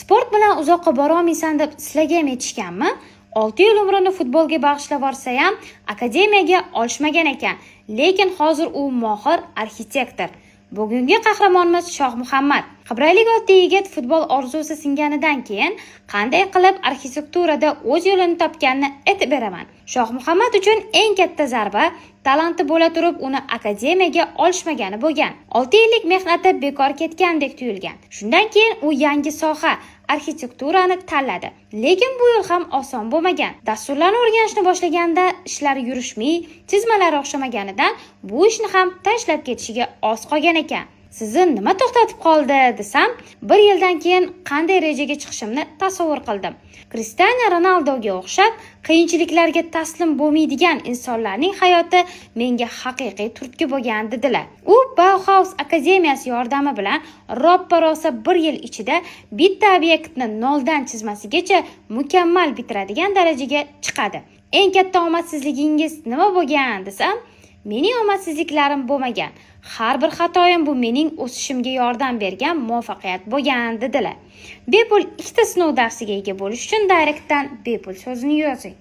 Sport bilan uzoqqa borolmaysan deb sizlarga aytishganmi? 6 yil umrini futbolga bag'ishlab borsa ham akademiyaga olishmagan ekan, lekin hozir u mohir arxitektor. Bugungi qahramonimiz Shohmuhammad. Qibraylik oddiy yigit futbol orzusi singanidan keyin qanday qilib arxitekturada o'z yo'lini topganini aytib beraman. Shohmuhammad uchun eng katta zarba talanti bo'la turib uni akademiyaga olishmagani bo'lgan. 6 yillik mehnati bekor ketgandek tuyulgan. Shundan keyin u yangi soha arxitekturani tanladi. Lekin bu yo'l ham oson bo'lmagan. Dasturlarni o'rganishni boshlaganda ishlar yurishmay, chizmalari o'xshamaganidan bu ishni ham tashlab ketishiga oz qolgan ekan. Sizni nima to'xtatib qoldi desam, 1 yildan keyin qanday rejaga chiqishimni tasavvur qildim. Cristiano Ronaldoga o'xshab qiyinchiliklarga taslim bo'lmaydigan insonlarning hayoti menga haqiqiy turtki bo'lgan dedilar. U Bauhaus akademiyasi yordami bilan roppa-rosa 1 yil ichida bitta obyektni noldan chizmasigacha mukammal bitiradigan darajaga chiqadi. Eng katta omadsizligingiz nima bo'lgan desam, mening omadsizliklarim bo'lmagan. Har bir xatoyim bu mening o'sishimga yordam bergan muvaffaqiyat bo'lgan dedilar. Bepul ikkita sinov darsiga ega bo'lish uchun Directdan bepul so'zini yozing.